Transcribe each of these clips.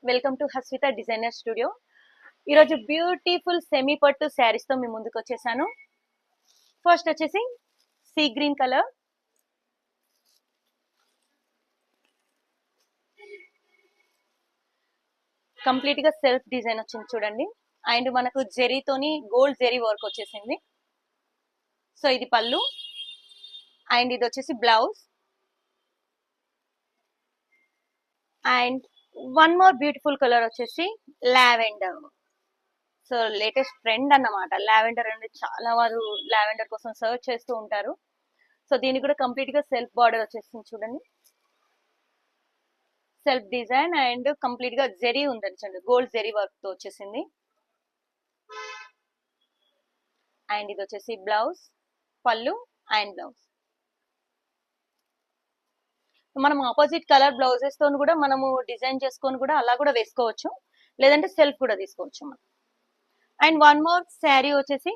Welcome to Haswitha designer studio. ఈరోజు beautiful semi పట్టు శారీస్ తో మీ ముందుకు వచ్చేసాను. ఫస్ట్ వచ్చేసి సీ గ్రీన్ కలర్, కంప్లీట్ గా సెల్ఫ్ డిజైన్ వచ్చింది చూడండి. అండ్ మనకు జెరీతోని గోల్డ్ జెరీ వర్క్ వచ్చేసింది. సో ఇది పళ్ళు అండ్ ఇది వచ్చేసి blouse. And one more beautiful colour వచ్చేసి లావెండర్. సో లేటెస్ట్ ట్రెండ్ అన్నమాట లావెండర్ అనేది. చాలా వారు లావెండర్ కోసం సర్చ్ చేస్తూ ఉంటారు. సో దీనికి కూడా కంప్లీట్ గా సెల్ఫ్ బార్డర్ వచ్చేసింది చూడండి. సెల్ఫ్ డిజైన్ అండ్ కంప్లీట్ గా జెరీ ఉందని చూడండి, గోల్డ్ జెరీ వర్క్ తో వచ్చేసింది. అండ్ ఇది వచ్చేసి బ్లౌజ్, పళ్ళు అండ్ బ్లౌజ్. మనం ఆపోజిట్ కలర్ బ్లౌజెస్ తో కూడా మనము డిజైన్ చేసుకొని కూడా అలా కూడా వేసుకోవచ్చు, లేదంటే సెల్ఫ్ కూడా తీసుకోవచ్చు మనం. అండ్ వన్ మోర్ శారీ వచ్చేసి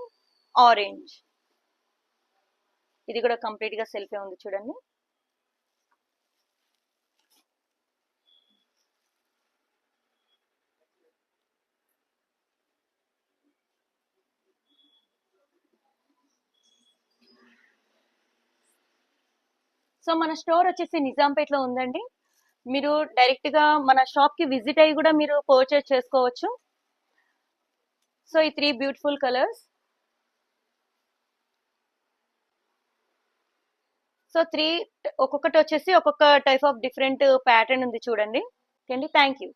ఆరెంజ్. ఇది కూడా కంప్లీట్ గా సెల్ఫే ఉంది చూడండి. సో మన స్టోర్ వచ్చేసి నిజాంపేటలో ఉందండి. మీరు డైరెక్ట్ గా మన షాప్ కి విజిట్ అయ్యి కూడా మీరు పర్చేస్ చేసుకోవచ్చు. సో ఈ 3 బ్యూటిఫుల్ కలర్స్. సో 3 ఒక్కొక్కటి వచ్చేసి ఒక్కొక్క టైప్ ఆఫ్ డిఫరెంట్ ప్యాటర్న్ ఉంది చూడండి. Thank you.